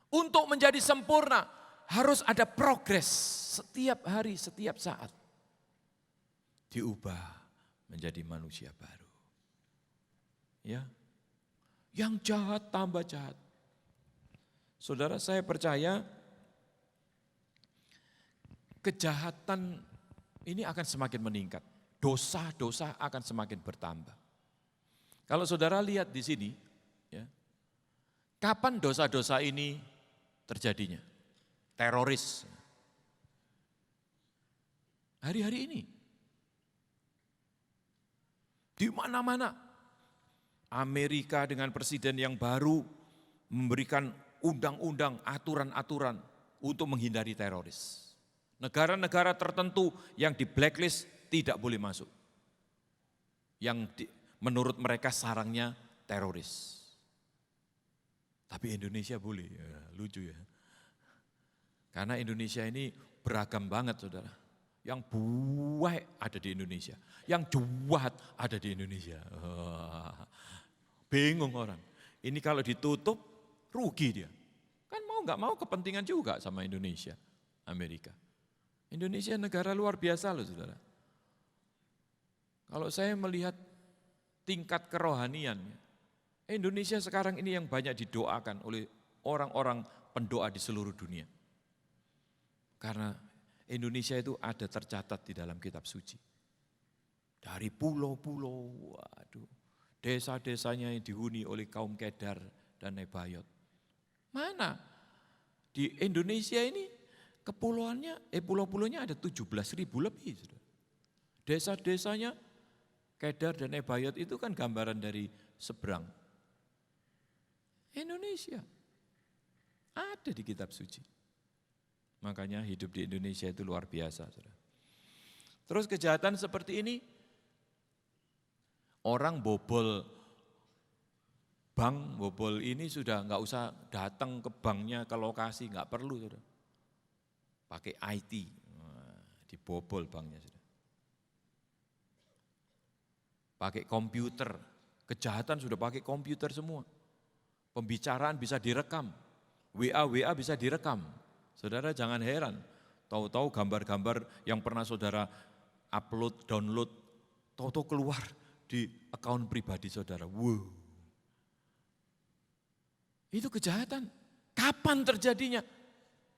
Untuk menjadi sempurna harus ada progres setiap hari, setiap saat. Diubah menjadi manusia baru. Ya, yang jahat tambah jahat. Saudara, saya percaya kejahatan ini akan semakin meningkat. Dosa-dosa akan semakin bertambah. Kalau saudara lihat di sini, ya, kapan dosa-dosa ini terjadinya? Teroris. Hari-hari ini. Di mana-mana. Amerika dengan presiden yang baru memberikan undang-undang, aturan-aturan untuk menghindari teroris. Negara-negara tertentu yang di blacklist tidak boleh masuk. Yang menurut mereka sarangnya teroris. Tapi Indonesia boleh, ya, lucu ya. Karena Indonesia ini beragam banget, saudara. Yang buah ada di Indonesia, yang jahat ada di Indonesia. Bingung orang. Ini kalau ditutup, rugi dia. Kan mau nggak mau kepentingan juga sama Indonesia, Amerika. Indonesia negara luar biasa loh, saudara. Kalau saya melihat tingkat kerohanian, Indonesia sekarang ini yang banyak didoakan oleh orang-orang pendoa di seluruh dunia. Karena Indonesia itu ada tercatat di dalam kitab suci. Dari pulau-pulau, waduh, desa-desanya yang dihuni oleh kaum Kedar dan Nebayot. Mana? Di Indonesia ini pulau-pulaunya ada 17.000 lebih. Desa-desanya Kedar dan Nebayot itu kan gambaran dari seberang. Indonesia ada di kitab suci. Makanya hidup di Indonesia itu luar biasa. Terus kejahatan seperti ini, orang bobol bank, bobol ini sudah nggak usah datang ke banknya, ke lokasi, nggak perlu. Saudara. Pakai IT, dibobol banknya. Saudara. Pakai komputer, kejahatan sudah pakai komputer semua. Pembicaraan bisa direkam, WA bisa direkam. Saudara jangan heran, tahu-tahu gambar-gambar yang pernah saudara upload, download, tahu-tahu keluar di akun pribadi saudara. Wow. Itu kejahatan. Kapan terjadinya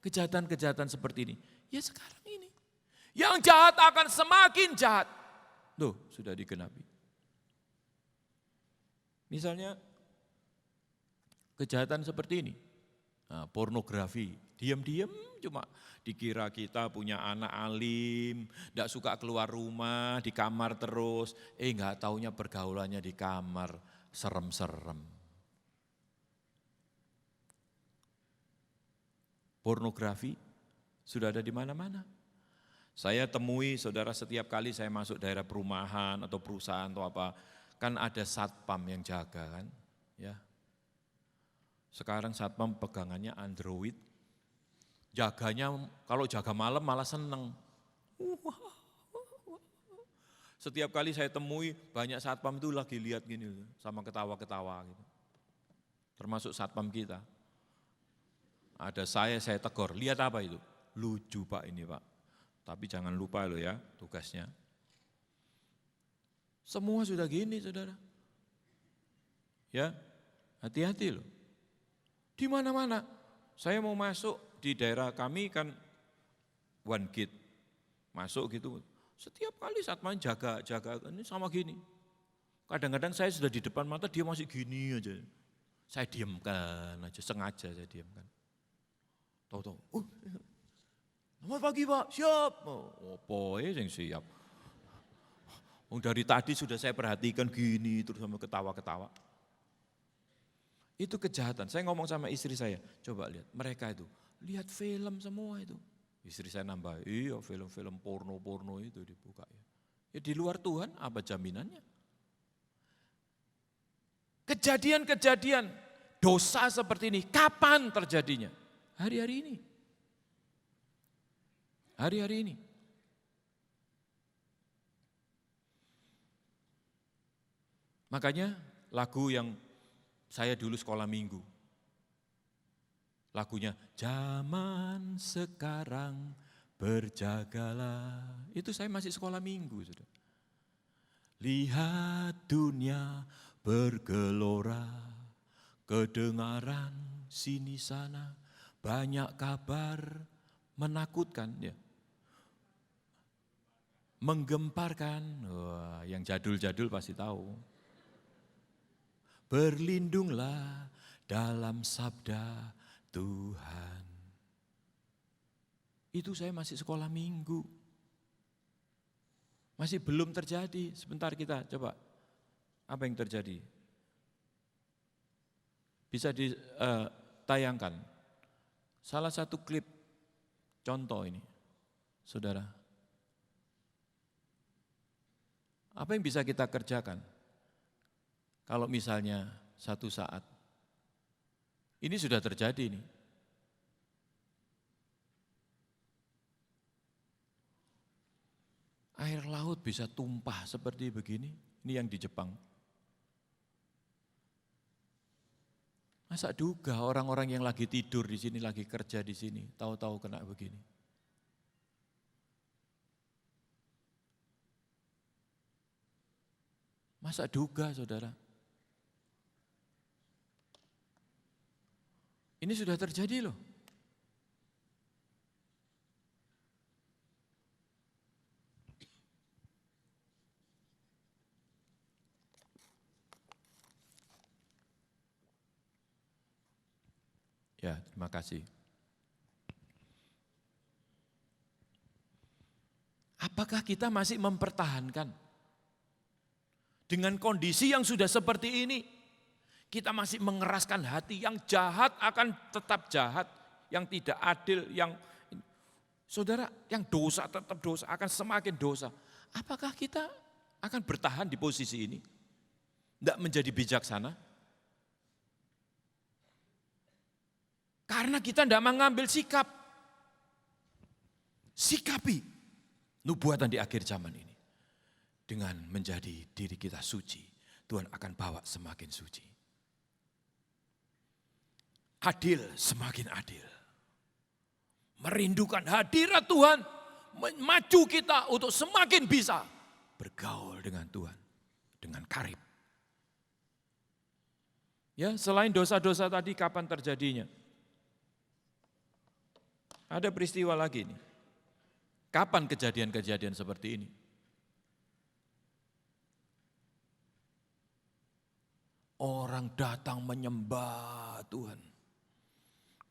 kejahatan-kejahatan seperti ini? Ya sekarang ini. Yang jahat akan semakin jahat. Tuh, sudah digenapi. Misalnya kejahatan seperti ini. Nah, pornografi, diam-diam cuma dikira kita punya anak alim, tidak suka keluar rumah, di kamar terus, enggak taunya pergaulannya di kamar, serem-serem. Pornografi sudah ada di mana-mana. Saya temui saudara setiap kali saya masuk daerah perumahan atau perusahaan atau apa, kan ada satpam yang jaga kan, ya. Sekarang satpam pegangannya Android, jaganya kalau jaga malam malah seneng. Setiap kali saya temui banyak satpam itu lagi lihat gini sama ketawa-ketawa gitu. Termasuk satpam kita. Ada saya tegur, lihat apa itu? Lucu Pak ini Pak, tapi jangan lupa loh ya tugasnya. Semua sudah gini saudara. Ya, hati-hati loh. Di mana-mana. Saya mau masuk di daerah kami kan one gate. Masuk gitu. Setiap kali satpam jaga ini sama gini. Kadang-kadang saya sudah di depan mata dia masih gini aja. Saya diamkan aja, sengaja saya diamkan. Tahu-tahu, selamat pagi Pak, siap. Apa yang siap? Dari tadi sudah saya perhatikan gini terus sama ketawa-ketawa. Itu kejahatan. Saya ngomong sama istri saya, coba lihat mereka itu, lihat film semua itu. Istri saya nambah, iya film-film porno itu dibuka. Ya di luar Tuhan apa jaminannya? Kejadian-kejadian dosa seperti ini, kapan terjadinya? Hari-hari ini. Hari-hari ini. Makanya lagu yang saya dulu sekolah minggu. Lagunya, zaman sekarang berjagalah. Itu saya masih sekolah minggu. Sudah. Lihat dunia bergelora, kedengaran sini sana, banyak kabar menakutkan. Ya. Menggemparkan, wah, yang jadul-jadul pasti tahu. Berlindunglah dalam sabda Tuhan. Itu saya masih sekolah minggu. Masih belum terjadi. Sebentar kita coba. Apa yang terjadi? Bisa ditayangkan. Salah satu klip contoh ini. Saudara. Apa yang bisa kita kerjakan? Kalau misalnya satu saat, ini sudah terjadi nih. Air laut bisa tumpah seperti begini, ini yang di Jepang. Masa duga orang-orang yang lagi tidur di sini, lagi kerja di sini, tahu-tahu kena begini. Masa duga saudara? Ini sudah terjadi loh. Ya, terima kasih. Apakah kita masih mempertahankan dengan kondisi yang sudah seperti ini? Kita masih mengeraskan hati, yang jahat akan tetap jahat, yang tidak adil, yang saudara, yang dosa tetap dosa, akan semakin dosa. Apakah kita akan bertahan di posisi ini? Tidak menjadi bijaksana? Karena kita tidak mengambil sikap. Sikapi nubuatan di akhir zaman ini. Dengan menjadi diri kita suci, Tuhan akan bawa semakin suci. adil, semakin adil. Merindukan hadirat Tuhan, maju kita untuk semakin bisa bergaul dengan Tuhan, dengan karib. Ya, selain dosa-dosa tadi, kapan terjadinya? Ada peristiwa lagi nih. Kapan kejadian-kejadian seperti ini? Orang datang menyembah Tuhan.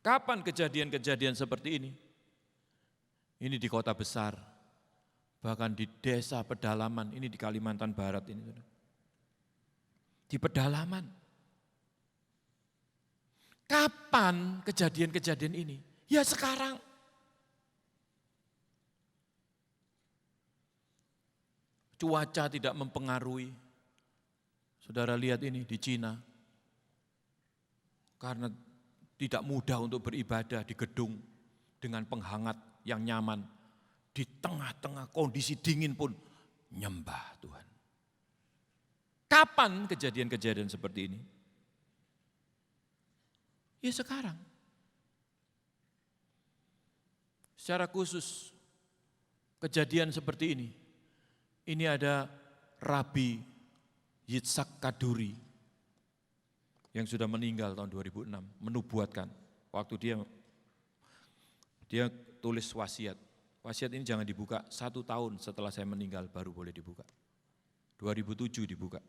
Kapan kejadian-kejadian seperti ini? Ini di kota besar, bahkan di desa pedalaman, ini di Kalimantan Barat ini. Di pedalaman. Kapan kejadian-kejadian ini? Ya sekarang. Cuaca tidak mempengaruhi. Saudara lihat ini di Cina. Karena tidak mudah untuk beribadah di gedung dengan penghangat yang nyaman. Di tengah-tengah kondisi dingin pun nyembah Tuhan. Kapan kejadian-kejadian seperti ini? Ya sekarang. Secara khusus kejadian seperti ini. Ini ada Rabi Yitzhak Kaduri yang sudah meninggal tahun 2006, menubuatkan waktu dia tulis wasiat. Wasiat ini jangan dibuka 1 tahun setelah saya meninggal baru boleh dibuka. 2007 dibuka.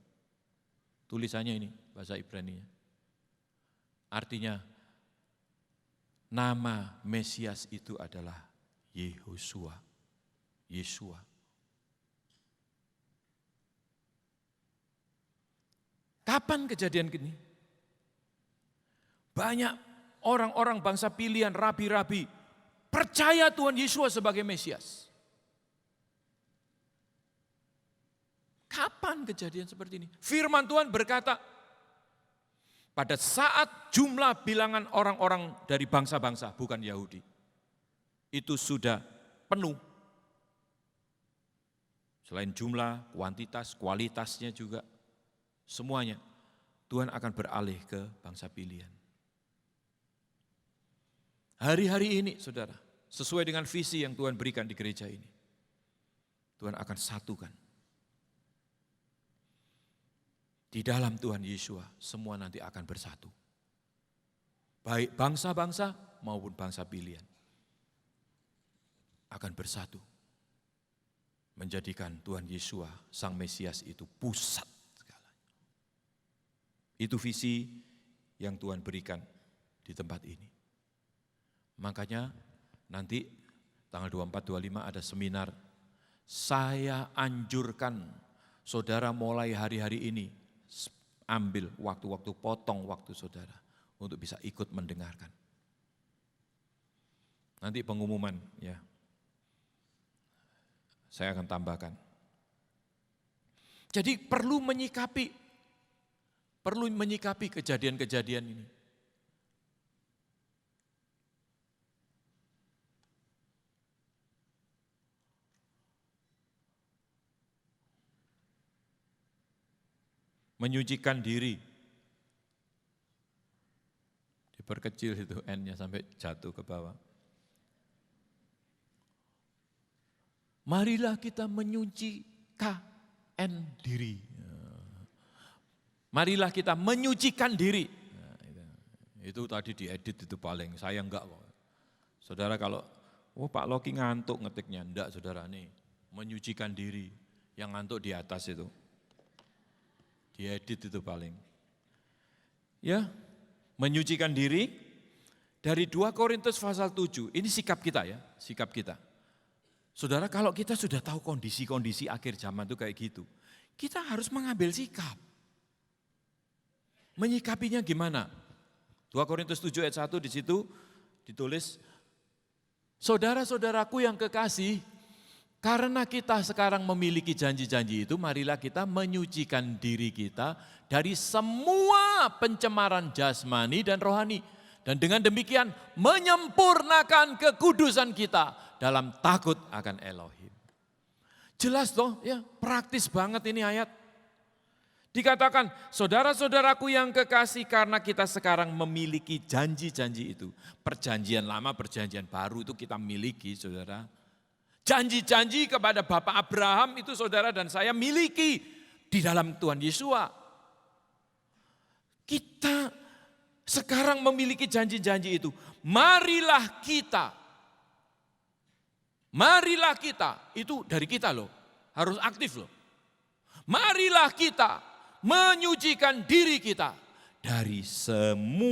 Tulisannya ini bahasa Ibrani. Artinya nama Mesias itu adalah Yehosua. Yesua. Kapan kejadian gini? Banyak orang-orang bangsa pilihan, rabi-rabi, percaya Tuhan Yesus sebagai Mesias. Kapan kejadian seperti ini? Firman Tuhan berkata, pada saat jumlah bilangan orang-orang dari bangsa-bangsa, bukan Yahudi, itu sudah penuh. Selain jumlah, kuantitas, kualitasnya juga, semuanya Tuhan akan beralih ke bangsa pilihan. Hari-hari ini saudara, sesuai dengan visi yang Tuhan berikan di gereja ini, Tuhan akan satukan. Di dalam Tuhan Yesus semua nanti akan bersatu. Baik bangsa-bangsa maupun bangsa pilihan akan bersatu. Menjadikan Tuhan Yesus Sang Mesias itu pusat. Itu visi yang Tuhan berikan di tempat ini. Makanya nanti tanggal 24-25 ada seminar. Saya anjurkan saudara mulai hari-hari ini ambil waktu-waktu, potong waktu saudara untuk bisa ikut mendengarkan. Nanti pengumuman ya. Saya akan tambahkan. Jadi perlu menyikapi kejadian-kejadian ini. Menyucikan diri. Diperkecil itu N-nya sampai jatuh ke bawah. Marilah kita menyucikan diri. Marilah kita menyucikan diri. Nah, itu tadi diedit itu paling, saya enggak kok. Saudara kalau, Pak Loki ngantuk ngetiknya, enggak saudara nih. Menyucikan diri, yang ngantuk di atas itu. Diedit itu paling. Ya, menyucikan diri dari 2 Korintus pasal 7, ini sikap kita ya, sikap kita. Saudara kalau kita sudah tahu kondisi-kondisi akhir zaman itu kayak gitu, kita harus mengambil sikap. Menyikapinya gimana? 2 Korintus 7 ayat 1 di situ ditulis, saudara-saudaraku yang kekasih, karena kita sekarang memiliki janji-janji itu, marilah kita menyucikan diri kita dari semua pencemaran jasmani dan rohani. Dan dengan demikian menyempurnakan kekudusan kita dalam takut akan Elohim. Jelas toh ya, praktis banget ini ayat. Dikatakan, saudara-saudaraku yang kekasih, karena kita sekarang memiliki janji-janji itu. Perjanjian lama, perjanjian baru itu kita miliki, saudara. Janji-janji kepada Bapak Abraham itu saudara dan saya miliki di dalam Tuhan Yesus. Kita sekarang memiliki janji-janji itu. Marilah kita, itu dari kita loh, harus aktif loh. Marilah kita menyucikan diri kita dari semua.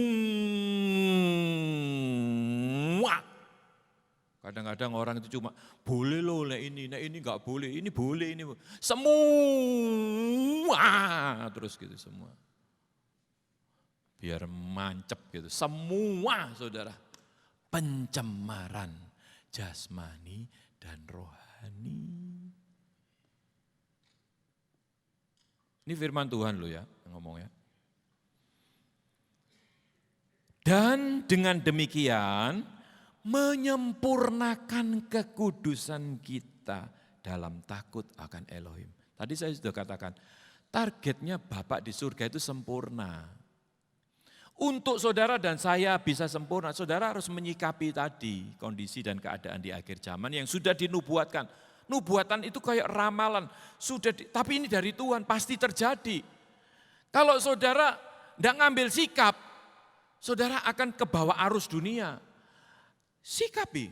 Kadang-kadang orang itu cuma boleh loh ini enggak boleh, ini boleh, ini semua terus gitu semua. Biar mancep gitu, semua saudara. Pencemaran jasmani dan rohani. Ini firman Tuhan loh ya, ngomong ya. Dan dengan demikian menyempurnakan kekudusan kita dalam takut akan Elohim. Tadi saya sudah katakan, targetnya Bapak di surga itu sempurna. Untuk saudara dan saya bisa sempurna, saudara harus menyikapi tadi kondisi dan keadaan di akhir zaman yang sudah dinubuatkan. Nubuatan itu kayak ramalan, tapi ini dari Tuhan pasti terjadi. Kalau saudara tidak ngambil sikap, saudara akan kebawa arus dunia. Sikapi.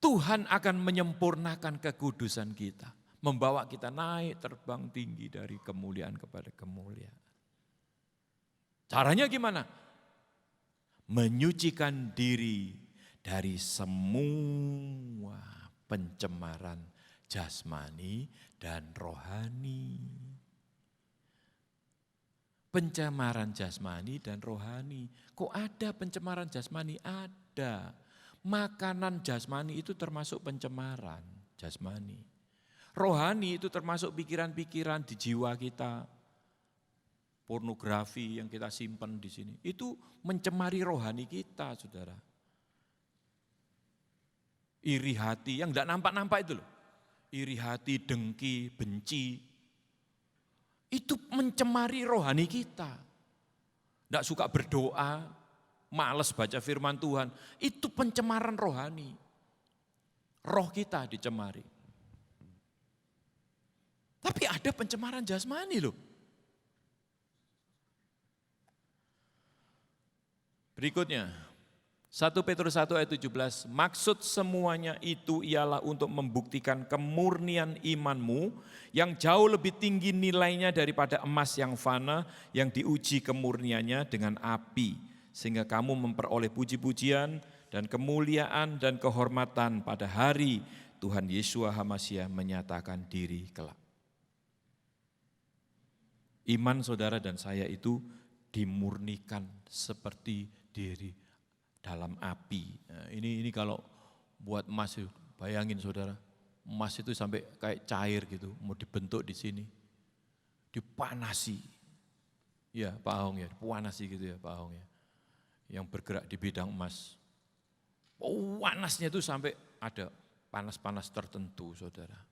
Tuhan akan menyempurnakan kekudusan kita, membawa kita naik terbang tinggi dari kemuliaan kepada kemuliaan. Caranya gimana? Menyucikan diri dari semua pencemaran jasmani dan rohani. Pencemaran jasmani dan rohani. Kok ada pencemaran jasmani? Ada. Makanan jasmani itu termasuk pencemaran jasmani. Rohani itu termasuk pikiran-pikiran di jiwa kita. Pornografi yang kita simpan di sini. Itu mencemari rohani kita, saudara. Iri hati, yang enggak nampak-nampak itu loh. Iri hati, dengki, benci. Itu mencemari rohani kita. Enggak suka berdoa, malas baca firman Tuhan. Itu pencemaran rohani. Roh kita dicemari. Tapi ada pencemaran jasmani loh. Berikutnya, 1 Petrus 1 ayat 17, maksud semuanya itu ialah untuk membuktikan kemurnian imanmu yang jauh lebih tinggi nilainya daripada emas yang fana yang diuji kemurniannya dengan api. Sehingga kamu memperoleh puji-pujian dan kemuliaan dan kehormatan pada hari Tuhan Yeshua HaMasyiah menyatakan diri kelak. Iman saudara dan saya itu dimurnikan seperti diri dalam api. Nah, ini kalau buat emas, bayangin saudara, emas itu sampai kayak cair gitu, mau dibentuk di sini, dipanasi. Ya Pak Ahong ya, dipanasi gitu ya Pak Ahong ya, yang bergerak di bidang emas. Panasnya itu sampai ada panas-panas tertentu saudara.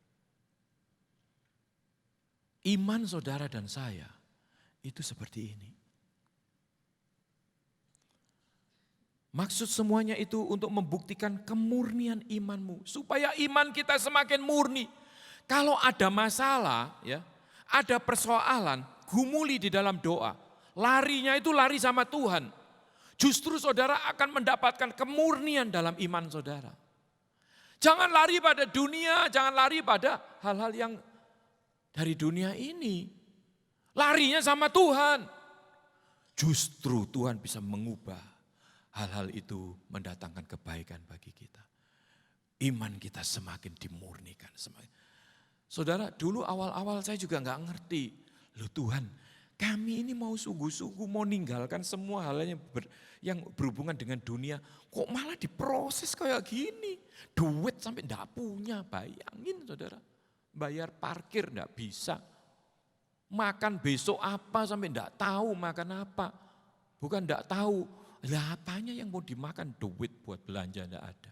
Iman saudara dan saya itu seperti ini. Maksud semuanya itu untuk membuktikan kemurnian imanmu. Supaya iman kita semakin murni. Kalau ada masalah, ya, ada persoalan, gumuli di dalam doa. Larinya itu lari sama Tuhan. Justru saudara akan mendapatkan kemurnian dalam iman saudara. Jangan lari pada dunia, jangan lari pada hal-hal yang dari dunia ini. Larinya sama Tuhan. Justru Tuhan bisa mengubah hal-hal itu, mendatangkan kebaikan bagi kita. Iman kita semakin dimurnikan. Saudara, dulu awal-awal saya juga enggak ngerti. Loh Tuhan, kami ini mau sungguh-sungguh mau ninggalkan semua hal yang berhubungan dengan dunia. Kok malah diproses kayak gini? Duit sampai enggak punya, bayangin saudara. Bayar parkir enggak bisa. Makan besok apa sampai enggak tahu makan apa. Bukan enggak tahu. Lah apanya yang mau dimakan, duit buat belanja enggak ada.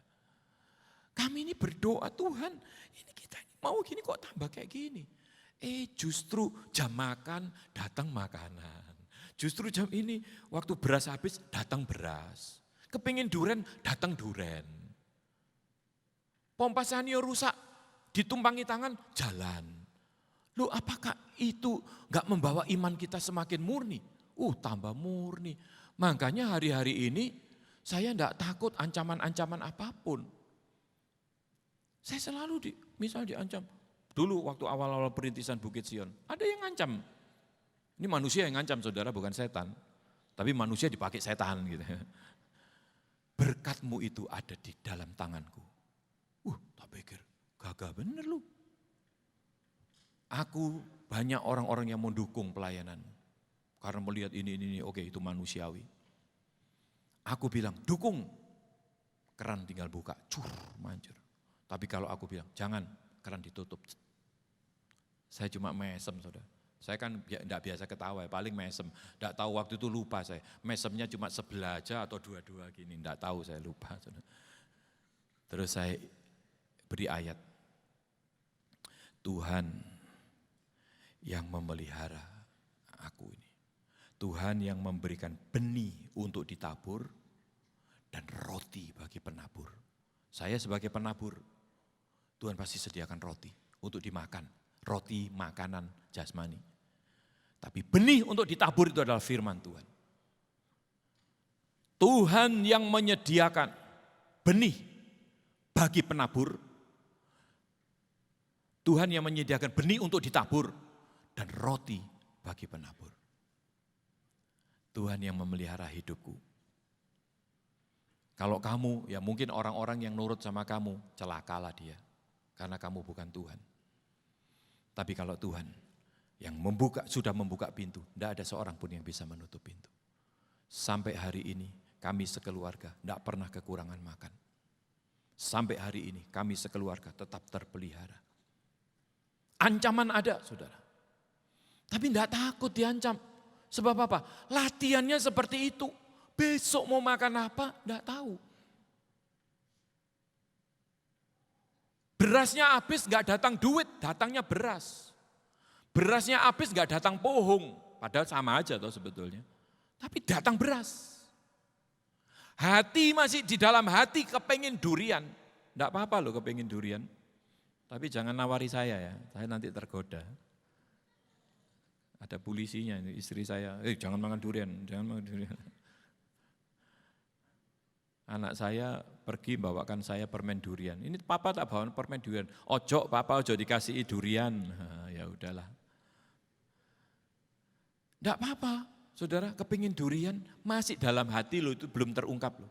Kami ini berdoa, Tuhan ini kita mau gini kok tambah kayak gini. Justru jam makan datang makanan. Justru jam ini waktu beras habis datang beras. Kepingin duren datang duren. Pompa Sanyo rusak, ditumpangi tangan jalan. Loh apakah itu enggak membawa iman kita semakin murni? Tambah murni. Makanya hari-hari ini saya enggak takut ancaman-ancaman apapun. Saya selalu misalnya diancam. Dulu waktu awal-awal perintisan Bukit Sion, ada yang ngancam. Ini manusia yang ngancam saudara, bukan setan. Tapi manusia dipakai setan gitu. Berkatmu itu ada di dalam tanganku. Tak pikir, gagah bener lu. Aku banyak orang-orang yang mendukung pelayanan. Karena melihat ini, oke itu manusiawi. Aku bilang, dukung. Keran tinggal buka, mancur. Tapi kalau aku bilang, jangan, keran ditutup. Saya cuma mesem, saudara. Saya kan enggak biasa ketawa, paling mesem. Enggak tahu waktu itu lupa saya. Mesemnya cuma sebelah aja atau dua-dua gini, enggak tahu saya lupa. Saudara. Terus saya beri ayat. Tuhan yang memelihara aku ini. Tuhan yang memberikan benih untuk ditabur dan roti bagi penabur. Saya sebagai penabur, Tuhan pasti sediakan roti untuk dimakan. Roti, makanan, jasmani. Tapi benih untuk ditabur itu adalah firman Tuhan. Tuhan yang menyediakan benih bagi penabur. Tuhan yang menyediakan benih untuk ditabur dan roti bagi penabur. Tuhan yang memelihara hidupku. Kalau kamu, ya mungkin orang-orang yang nurut sama kamu, celakalah dia. Karena kamu bukan Tuhan. Tapi kalau Tuhan yang sudah membuka pintu, tidak ada seorang pun yang bisa menutup pintu. Sampai hari ini kami sekeluarga tidak pernah kekurangan makan. Sampai hari ini kami sekeluarga tetap terpelihara. Ancaman ada saudara. Tapi tidak takut diancam. Sebab apa? Latihannya seperti itu. Besok mau makan apa? Tidak tahu. Berasnya habis gak datang duit, datangnya beras. Berasnya habis gak datang pohong, padahal sama aja toh sebetulnya. Tapi datang beras. Hati masih di dalam hati kepengin durian. Enggak apa-apa loh kepengin durian. Tapi jangan nawari saya ya, saya nanti tergoda. Ada polisinya, istri saya, jangan makan durian, jangan makan durian. Anak saya pergi bawakan saya permen durian. Ini papa tak bawa permen durian. Ojo papa, ojo dikasih durian. Ya udahlah. Enggak apa-apa, saudara, kepingin durian masih dalam hati lo itu belum terungkap lo.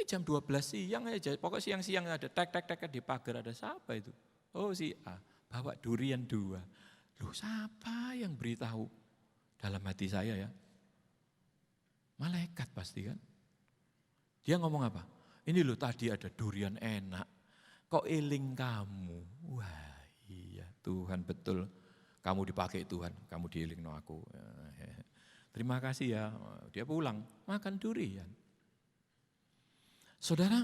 Jam 12 siang aja, pokok siang-siang ada tek-tek di pagar ada siapa itu? Oh si A, bawa durian 2. Loh siapa yang beritahu? Dalam hati saya ya. Malaikat pasti kan. Dia ngomong apa? Ini loh tadi ada durian enak, kok eling kamu? Wah iya Tuhan betul, kamu dipakai Tuhan, kamu dieling no aku. Terima kasih ya, dia pulang makan durian. Saudara,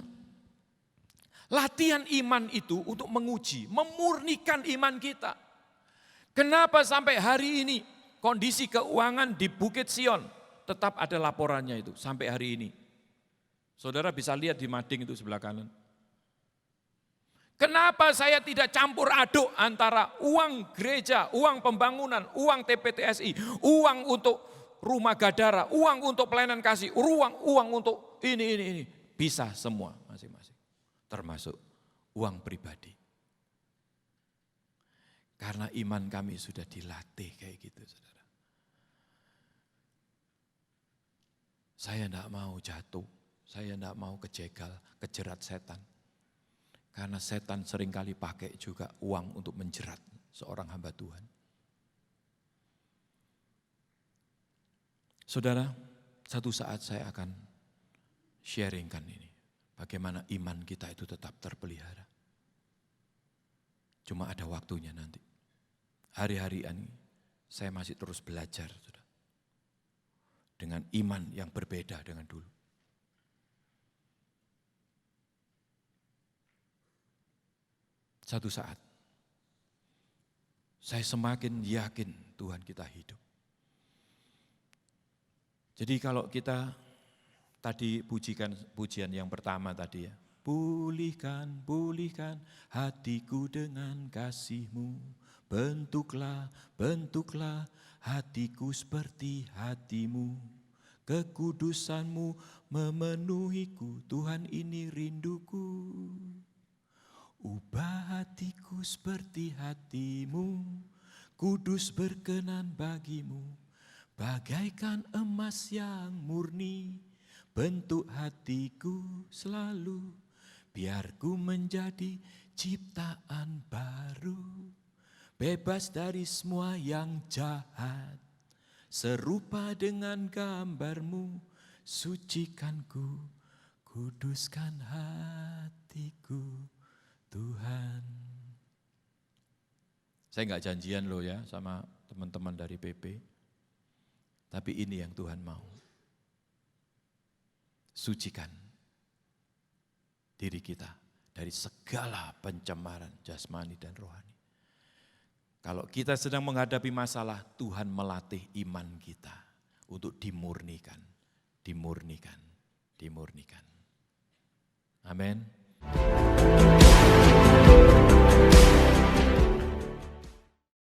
latihan iman itu untuk menguji, memurnikan iman kita. Kenapa sampai hari ini kondisi keuangan di Bukit Sion tetap ada laporannya itu sampai hari ini. Saudara bisa lihat di mading itu sebelah kanan. Kenapa saya tidak campur aduk antara uang gereja, uang pembangunan, uang TPTSI, uang untuk rumah Gadara, uang untuk pelayanan kasih, uang untuk ini. Bisa semua masing-masing. Termasuk uang pribadi. Karena iman kami sudah dilatih kayak gitu saudara. Saya tidak mau jatuh. Saya tidak mau kejegal, kejerat setan. Karena setan seringkali pakai juga uang untuk menjerat seorang hamba Tuhan. Saudara, satu saat saya akan sharingkan ini. Bagaimana iman kita itu tetap terpelihara. Cuma ada waktunya nanti. Hari-hari ini saya masih terus belajar. Saudara. Dengan iman yang berbeda dengan dulu. Satu saat, saya semakin yakin Tuhan kita hidup. Jadi kalau kita tadi pujian yang pertama tadi ya, pulihkan, pulihkan hatiku dengan kasih-Mu, bentuklah, bentuklah hatiku seperti hati-Mu, kekudusan-Mu memenuhiku, Tuhan ini rinduku. Ubah hatiku seperti hati-Mu, kudus berkenan bagi-Mu, bagaikan emas yang murni, bentuk hatiku selalu, biar ku menjadi ciptaan baru, bebas dari semua yang jahat, serupa dengan gambar-Mu, sucikanku, kuduskan hatiku, Tuhan. Saya enggak janjian loh ya sama teman-teman dari PP, tapi ini yang Tuhan mau. Sucikan diri kita dari segala pencemaran jasmani dan rohani. Kalau kita sedang menghadapi masalah, Tuhan melatih iman kita untuk dimurnikan, dimurnikan, dimurnikan. Amin.